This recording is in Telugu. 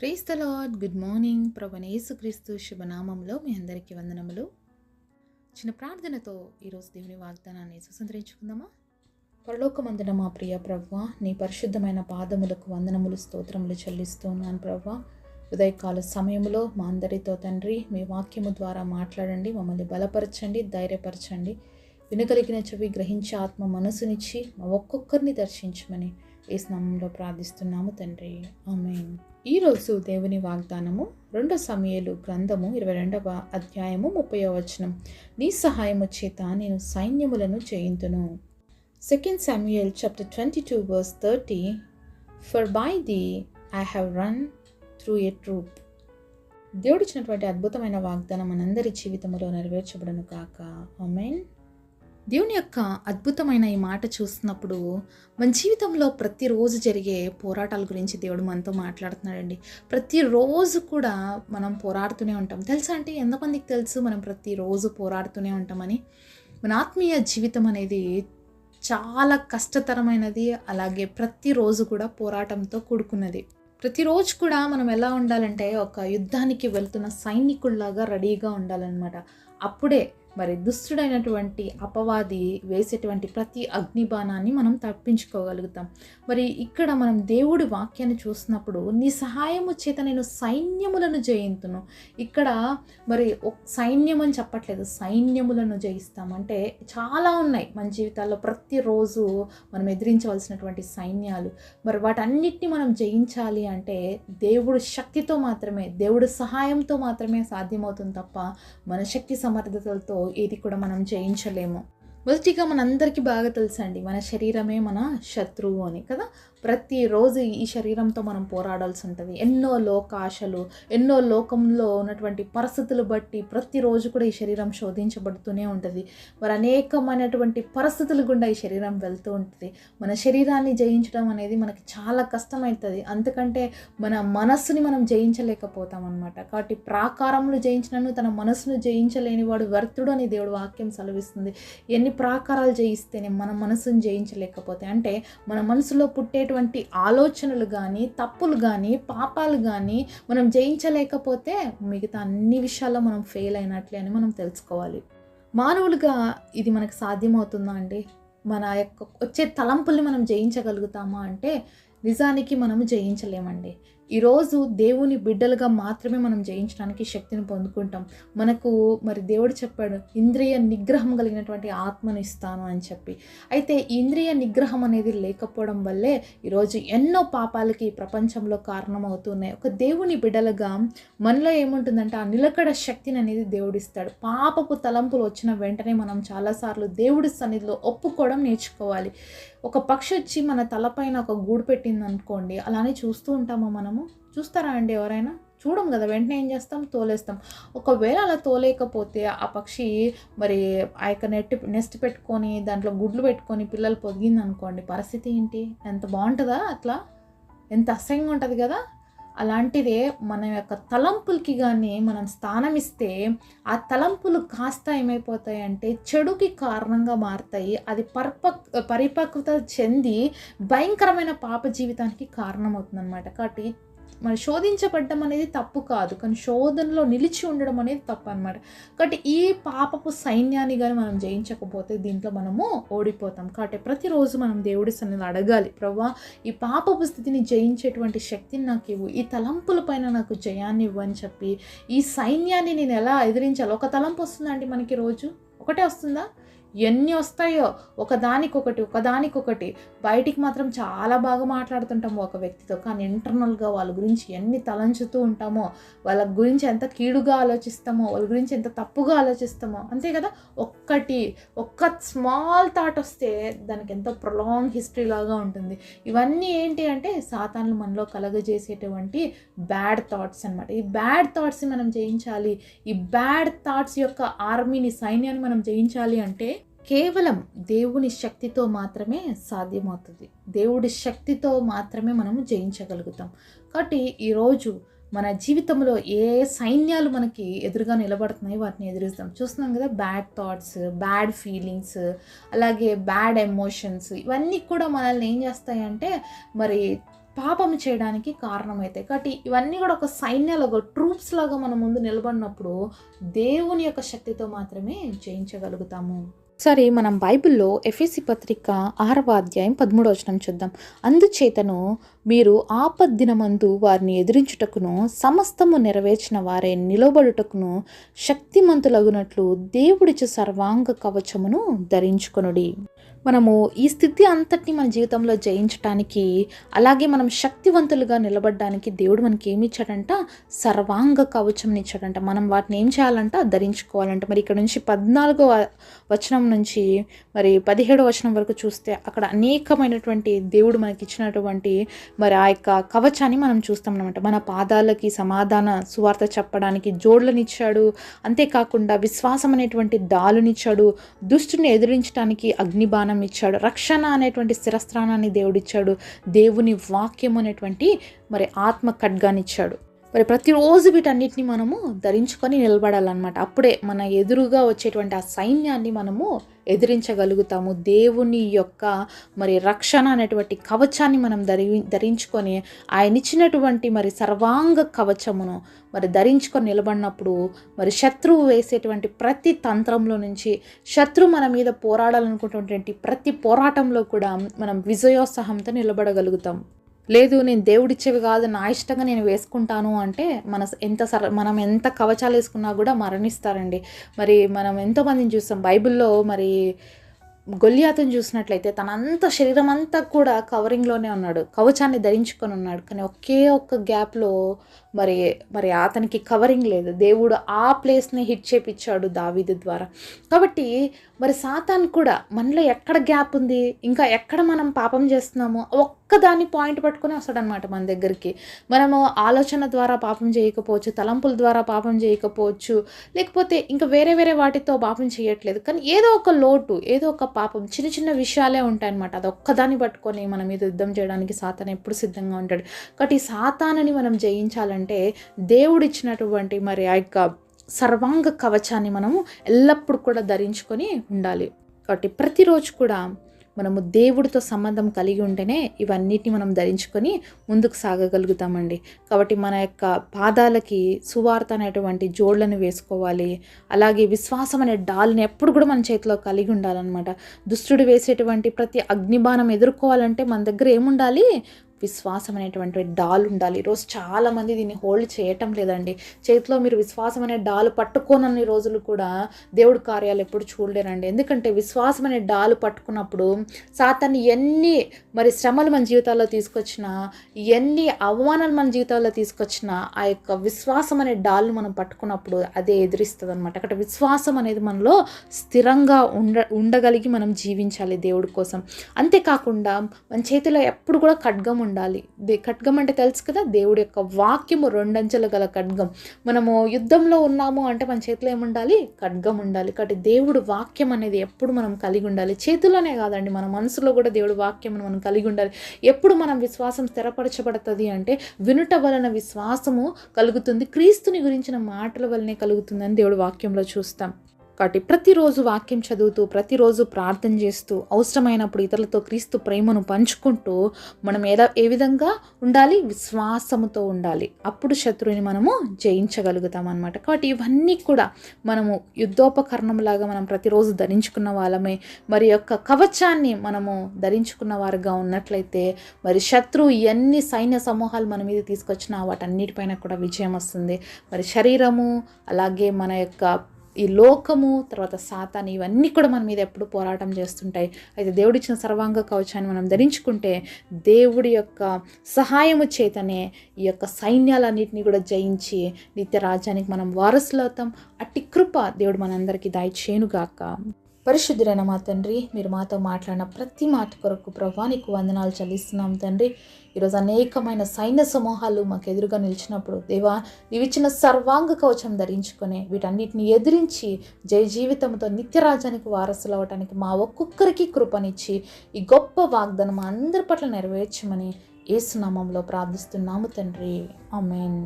Praise the Lord. Good morning. ప్రభువైన యేసుక్రీస్తు శుభనామంలో మీ అందరికీ వందనములు. చిన్న ప్రార్థనతో ఈరోజు దేవుని వాగ్దానాన్ని సుసంతరించుకుందామా? పరలోకమందున మా ప్రియ ప్రభువా, నీ పరిశుద్ధమైన పాదములకు వందనములు స్తోత్రములు చెల్లిస్తూ ఉన్నాను ప్రభువా. ఉదయకాల సమయంలో మా అందరితో తండ్రి మీ వాక్యము ద్వారా మాట్లాడండి, మమ్మల్ని బలపరచండి, ధైర్యపరచండి. వినగలిగిన చెవి గ్రహించే ఆత్మ మనసునిచ్చి మా ఒక్కొక్కరిని దర్శించమని యేసు నామములో ప్రార్థిస్తున్నాము తండ్రి, ఆమేన్. ఈరోజు దేవుని వాగ్దానము 2 సమూయేలు గ్రంథము 22వ అధ్యాయము 30వ వచనం. నీ సహాయము చేత నేను సైన్యములను జయింతును. 2 Samuel chapter 22 verse 30. For by thee I have run through a troop. దేవుడిచ్చినటువంటి అద్భుతమైన వాగ్దానం మనందరి జీవితంలో నెరవేర్చబడను కాక, ఆమేన్. దేవుని యొక్క అద్భుతమైన ఈ మాట చూస్తున్నప్పుడు మన జీవితంలో ప్రతిరోజు జరిగే పోరాటాల గురించి దేవుడు మనతో మాట్లాడుతున్నాడండి. ప్రతిరోజు కూడా మనం పోరాడుతూనే ఉంటాం. తెలుసా అంటే ఎంతమందికి తెలుసు మనం ప్రతిరోజు పోరాడుతూనే ఉంటామని? మన ఆత్మీయ జీవితం అనేది చాలా కష్టతరమైనది, అలాగే ప్రతిరోజు కూడా పోరాటంతో కూడుకున్నది. ప్రతిరోజు కూడా మనం ఎలా ఉండాలంటే ఒక యుద్ధానికి వెళ్తున్న సైనికుల్లాగా రెడీగా ఉండాలన్నమాట. అప్పుడే మరి దుష్టుడైనటువంటి అపవాది వేసేటువంటి ప్రతి అగ్నిబాణాన్ని మనం తప్పించుకోగలుగుతాం. మరి ఇక్కడ మనం దేవుడి వాక్యాన్ని చూసినప్పుడు నీ సహాయము చేత నేను సైన్యములను జయింతును. ఇక్కడ మరి సైన్యం అని చెప్పట్లేదు, సైన్యములను జయిస్తాం. అంటే చాలా ఉన్నాయి మన జీవితాల్లో ప్రతిరోజు మనం ఎదిరించవలసినటువంటి సైన్యాలు. మరి వాటన్నిటిని మనం జయించాలి అంటే దేవుడి శక్తితో మాత్రమే, దేవుడి సహాయంతో మాత్రమే సాధ్యమవుతుంది తప్ప మన శక్తి సమర్థతలతో ఏది కూడా మనం జయించలేము. మొదటిగా మనందరికీ బాగా తెలుసండి, మన శరీరమే మన శత్రువు అని కదా. ప్రతిరోజు ఈ శరీరంతో మనం పోరాడాల్సి ఉంటుంది. ఎన్నో లోకాశలు, ఎన్నో లోకంలో ఉన్నటువంటి పరిస్థితులు బట్టి ప్రతిరోజు కూడా ఈ శరీరం శోధించబడుతూనే ఉంటుంది. మరి అనేకమైనటువంటి పరిస్థితులు గుండా ఈ శరీరం వెళ్తూ ఉంటుంది. మన శరీరాన్ని జయించడం అనేది మనకి చాలా కష్టమవుతుంది. అందుకంటే మన మనస్సుని మనం జయించలేకపోతాం అనమాట. కాబట్టి ప్రాకారములు జయించినను తన మనస్సును జయించలేని వాడు వ్యర్థుడు అని దేవుడు వాక్యం సెలవిస్తుంది. ఎన్ని ప్రాకారాలు జయిస్తేనే మన మనసును జయించలేకపోతే, అంటే మన మనసులో పుట్టేటువంటి ఆలోచనలు కానీ, తప్పులు కానీ, పాపాలు కానీ మనం జయించలేకపోతే మిగతా అన్ని విషయాల్లో మనం ఫెయిల్ అయినట్లే అని మనం తెలుసుకోవాలి. మానవులుగా ఇది మనకు సాధ్యమవుతుందా అండి? మన యొక్క వచ్చే తలంపుల్ని మనం జయించగలుగుతామా అంటే నిజానికి మనము జయించలేమండి. ఈరోజు దేవుని బిడ్డలుగా మాత్రమే మనం జయించడానికి శక్తిని పొందుకుంటాం. మనకు మరి దేవుడు చెప్పాడు, ఇంద్రియ నిగ్రహం కలిగినటువంటి ఆత్మను ఇస్తాను అని చెప్పి. అయితే ఇంద్రియ నిగ్రహం అనేది లేకపోవడం వల్లే ఈరోజు ఎన్నో పాపాలకి ఈ ప్రపంచంలో కారణమవుతున్నాయి. ఒక దేవుని బిడ్డలుగా మనలో ఏముంటుందంటే ఆ నిలకడ శక్తిని అనేది దేవుడిస్తాడు. పాపపు తలంపులు వచ్చిన వెంటనే మనం చాలాసార్లు దేవుడి సన్నిధిలో ఒప్పుకోవడం నేర్చుకోవాలి. ఒక పక్షి వచ్చి మన తలపైన ఒక గూడు పెట్టింది అనుకోండి, అలానే చూస్తూ ఉంటామా మనము? చూస్తారా అండి ఎవరైనా? చూడం కదా. వెంటనే ఏం చేస్తాం? తోలేస్తాం. ఒకవేళ అలా తోలేకపోతే ఆ పక్షి మరి ఆ యొక్క నెస్ట్ పెట్టుకొని దాంట్లో గుడ్లు పెట్టుకొని పిల్లలు పొదిగింది అనుకోండి, పరిస్థితి ఏంటి? ఎంత బాగుంటుందా? అట్లా ఎంత అసహ్యంగా ఉంటుంది కదా. అలాంటిదే మన యొక్క తలంపులకి కానీ మనం స్థానం ఇస్తే ఆ తలంపులు కాస్త ఏమైపోతాయి అంటే చెడుకి కారణంగా మారుతాయి. అది పరిపక్వత చెంది భయంకరమైన పాప జీవితానికి కారణమవుతుంది అనమాట. కాబట్టి మరి శోధించబడ్డం అనేది తప్పు కాదు, కానీ శోధనలో నిలిచి ఉండడం అనేది తప్పు అనమాట. కాబట్టి ఈ పాపపు సైన్యాన్ని కానీ మనం జయించకపోతే దీంట్లో మనము ఓడిపోతాం. కాబట్టి ప్రతిరోజు మనం దేవుడి సన్నిధిలో అడగాలి, ప్రభువా ఈ పాపపు స్థితిని జయించేటువంటి శక్తిని నాకు ఇవ్వు, ఈ తలంపుల పైన నాకు జయాన్ని ఇవ్వు అని చెప్పి ఈ సైన్యాన్ని నేను ఎలా ఎదిరించాలి. ఒక తలంపు వస్తుందండి మనకి, రోజు ఒకటే వస్తుందా? ఎన్ని వస్తాయో, ఒకదానికొకటి. బయటికి మాత్రం చాలా బాగా మాట్లాడుతుంటాము ఒక వ్యక్తితో, కానీ ఇంటర్నల్గా వాళ్ళ గురించి ఎన్ని తలంచుతూ ఉంటామో, వాళ్ళ గురించి ఎంత కీడుగా ఆలోచిస్తామో, వాళ్ళ గురించి ఎంత తప్పుగా ఆలోచిస్తామో, అంతే కదా. ఒక్క స్మాల్ థాట్ వస్తే దానికి ఎంతో ప్రొలాంగ్ హిస్టరీ లాగా ఉంటుంది. ఇవన్నీ ఏంటి అంటే సాతానులు మనలో కలగజేసేటువంటి బ్యాడ్ థాట్స్ అనమాట. ఈ బ్యాడ్ థాట్స్ని మనం జయించాలి. ఈ బ్యాడ్ థాట్స్ యొక్క ఆర్మీని, సైన్యాన్ని మనం జయించాలి అంటే కేవలం దేవుని శక్తితో మాత్రమే సాధ్యమవుతుంది. దేవుడి శక్తితో మాత్రమే మనము జయించగలుగుతాం. కాబట్టి ఈరోజు మన జీవితంలో ఏ సైన్యాలు మనకి ఎదురుగా నిలబడుతున్నాయో వాటిని ఎదురిస్తాం. చూస్తున్నాం కదా, బ్యాడ్ థాట్స్, బ్యాడ్ ఫీలింగ్స్, అలాగే బ్యాడ్ ఎమోషన్స్, ఇవన్నీ కూడా మనల్ని ఏం చేస్తాయంటే మరి పాపం చేయడానికి కారణమవుతాయి. కాబట్టి ఇవన్నీ కూడా ఒక సైన్యాలుగా, ట్రూప్స్ లాగా మన ముందు నిలబడినప్పుడు దేవుని యొక్క శక్తితో మాత్రమే జయించగలుగుతాము. సరే, మనం బైబిల్లో ఎఫెసీ పత్రిక 6వ అధ్యాయం 13వ వచనం చూద్దాం. అందుచేతను మీరు ఆపద్దినమందు వారిని ఎదిరించుటకును సమస్తము నెరవేర్చిన వారే నిలబడుటకును శక్తిమంతులగునట్లు దేవుడిచ్చు సర్వాంగ కవచమును ధరించుకొనుడి. మనము ఈ స్థితి అంతటిని మన జీవితంలో జయించడానికి, అలాగే మనం శక్తివంతులుగా నిలబడడానికి దేవుడు మనకి ఏమి ఇచ్చాడంట? సర్వాంగ కవచం ఇచ్చాడంట. మనం వాటిని ఏం చేయాలంట? ధరించుకోవాలంట. మరి ఇక్కడ నుంచి 14వ వచనం నుంచి మరి 17వ వచనం వరకు చూస్తే అక్కడ అనేకమైనటువంటి దేవుడు మనకి ఇచ్చినటువంటి మరి ఆ యొక్క కవచాన్ని మనం చూస్తాం అన్నమాట. మన పాదాలకి సమాధాన సువార్త చెప్పడానికి జోడ్లనిచ్చాడు. అంతేకాకుండా విశ్వాసం అనేటువంటి డాలునిచ్చాడు. దుష్టుని ఎదిరించడానికి అగ్నిబాణం ఇచ్చాడు. రక్షణ అనేటువంటి శిరస్త్రాణాన్ని దేవుడిచ్చాడు. దేవుని వాక్యం అనేటువంటి మరి ఆత్మ ఖడ్గాన్ని ఇచ్చాడు. మరి ప్రతిరోజు వీటన్నిటిని మనము ధరించుకొని నిలబడాలన్నమాట. అప్పుడే మన ఎదురుగా వచ్చేటువంటి ఆ సైన్యాన్ని మనము ఎదిరించగలుగుతాము. దేవుని యొక్క మరి రక్షణ అనేటువంటి కవచాన్ని మనం ధరించుకొని ఆయన ఇచ్చినటువంటి మరి సర్వాంగ కవచమును మరి ధరించుకొని నిలబడినప్పుడు మరి శత్రువు వేసేటువంటి ప్రతి తంత్రంలో నుంచి, శత్రువు మన మీద పోరాడాలనుకున్నటువంటి ప్రతి పోరాటంలో కూడా మనం విజయోత్సాహంతో నిలబడగలుగుతాం. లేదు, నేను దేవుడిచ్చేవి కాదు, నా ఇష్టంగా నేను వేసుకుంటాను అంటే మనం ఎంత కవచాలు వేసుకున్నా కూడా మరణిస్తారండి. మరి మనం ఎంతోమందిని చూస్తాం బైబిల్లో. మరి గొల్యాతుని చూసినట్లయితే తనంత శరీరం అంతా కూడా కవరింగ్లోనే ఉన్నాడు, కవచాన్ని ధరించుకొని ఉన్నాడు. కానీ ఒకే ఒక్క గ్యాప్లో మరి అతనికి కవరింగ్ లేదు. దేవుడు ఆ ప్లేస్ని హిట్ చేపించాడు దావీదు ద్వారా. కాబట్టి మరి సాతాన్ కూడా మనలో ఎక్కడ గ్యాప్ ఉంది, ఇంకా ఎక్కడ మనం పాపం చేస్తున్నామో ఒక్కదాన్ని పాయింట్ పట్టుకొని వస్తాడనమాట మన దగ్గరికి. మనము ఆలోచన ద్వారా పాపం చేయకపోవచ్చు, తలంపుల ద్వారా పాపం చేయకపోవచ్చు, లేకపోతే ఇంకా వేరే వేరే వాటితో పాపం చేయట్లేదు, కానీ ఏదో ఒక లోటు, ఏదో ఒక పాపం, చిన్న చిన్న విషయాలే ఉంటాయన్నమాట. అది ఒక్కదాన్ని పట్టుకొని మన మీద యుద్ధం చేయడానికి సాతాను ఎప్పుడు సిద్ధంగా ఉంటాడు. కాబట్టి ఈ సాతానుని మనం జయించాలంటే దేవుడిచ్చినటువంటి మరి ఆ యొక్క సర్వాంగ కవచాన్ని మనము ఎల్లప్పుడూ కూడా ధరించుకొని ఉండాలి. కాబట్టి ప్రతిరోజు కూడా మనము దేవుడితో సంబంధం కలిగి ఉంటేనే ఇవన్నిటిని మనం ధరించుకొని ముందుకు సాగగలుగుతామండి. కాబట్టి మన యొక్క పాదాలకి సువార్త అనేటువంటి జోడ్లను వేసుకోవాలి. అలాగే విశ్వాసం అనే డాల్ని ఎప్పుడు కూడా మన చేతిలో కలిగి ఉండాలన్నమాట. దుష్టుడు వేసేటువంటి ప్రతి అగ్నిబాణం ఎదుర్కోవాలంటే మన దగ్గర ఏముండాలి? విశ్వాసం అనేటువంటి డాల్ ఉండాలి. ఈరోజు చాలామంది దీన్ని హోల్డ్ చేయటం లేదండి. చేతిలో మీరు విశ్వాసం అనే డాలు పట్టుకోనన్ని రోజులు కూడా దేవుడి కార్యాలు ఎప్పుడు చూడలేరండి. ఎందుకంటే విశ్వాసం అనే డాలు పట్టుకున్నప్పుడు సాతాన్ని ఎన్ని మరి శ్రమలు మన జీవితాల్లో తీసుకొచ్చినా, ఎన్ని అవమానాలు మన జీవితాల్లో తీసుకొచ్చినా ఆ యొక్క విశ్వాసం అనే డాల్ను మనం పట్టుకున్నప్పుడు అదే ఎదిరిస్తుంది అనమాట. అక్కడ విశ్వాసం అనేది మనలో స్థిరంగా ఉండగలిగి మనం జీవించాలి దేవుడి కోసం. అంతేకాకుండా మన చేతిలో ఎప్పుడు కూడా ఖడ్గం ఉండాలి. ఖడ్గం అంటే తెలుసు కదా, దేవుడి యొక్క వాక్యము 2 అంచెలు గల ఖడ్గం. మనము యుద్ధంలో ఉన్నాము అంటే మన చేతిలో ఏముండాలి? ఖడ్గం ఉండాలి. కాబట్టి దేవుడు వాక్యం అనేది ఎప్పుడు మనం కలిగి ఉండాలి. చేతిలోనే కాదండి, మన మనసులో కూడా దేవుడు వాక్యం మనం కలిగి ఉండాలి. ఎప్పుడు మనం విశ్వాసం స్థిరపరచబడుతుంది అంటే వినుట వలన విశ్వాసము కలుగుతుంది, క్రీస్తుని గురించిన మాటల వలనే కలుగుతుందని దేవుడు వాక్యంలో చూస్తాం. కాబట్టి ప్రతిరోజు వాక్యం చదువుతూ, ప్రతిరోజు ప్రార్థన చేస్తూ, అవసరమైనప్పుడు ఇతరులతో క్రీస్తు ప్రేమను పంచుకుంటూ మనం ఏ విధంగా ఉండాలి? విశ్వాసముతో ఉండాలి. అప్పుడు శత్రువుని మనము జయించగలుగుతాం అన్నమాట. కాబట్టి ఇవన్నీ కూడా మనము యుద్ధోపకరణంలాగా మనం ప్రతిరోజు ధరించుకున్న వాళ్ళమే. మరి యొక్క కవచాన్ని మనము ధరించుకున్న వారుగా ఉన్నట్లయితే మరి శత్రువు ఎన్ని సైన్య సమూహాలు మన మీద తీసుకొచ్చినా వాటన్నిటిపైన కూడా విజయం వస్తుంది. మరి శరీరము, అలాగే మన యొక్క ఈ లోకము, తర్వాత సాతాను, ఇవన్నీ కూడా మన మీద ఎప్పుడు పోరాటం చేస్తుంటాయి. అయితే దేవుడిచ్చిన సర్వాంగ కవచాన్ని మనం ధరించుకుంటే దేవుడి యొక్క సహాయము చేతనే ఈ యొక్క సైన్యాలన్నింటినీ కూడా జయించి నిత్య రాజ్యానికి మనం వారసులు అవుతాం. అట్టి కృప దేవుడు మనందరికీ దయచేయునుగాక. పరిశుద్ధులైన మా తండ్రి, మీరు మాతో మాట్లాడిన ప్రతి మాట కొరకు ప్రభువా నీకు వందనాలు చెల్లిస్తున్నాం తండ్రి. ఈరోజు అనేకమైన సైన్య సమూహాలు మాకు ఎదురుగా నిలిచినప్పుడు దేవా నీవిచ్చిన సర్వాంగ కవచం ధరించుకొని వీటన్నిటిని ఎదిరించి జయ జీవితంతో నిత్యరాజ్యానికి వారసులు అవ్వటానికి మా ఒక్కొక్కరికి కృపనిచ్చి ఈ గొప్ప వాగ్దానం అందరి పట్ల నెరవేర్చమని యేసు నామములో ప్రార్థిస్తున్నాము తండ్రి. ఆమేన్.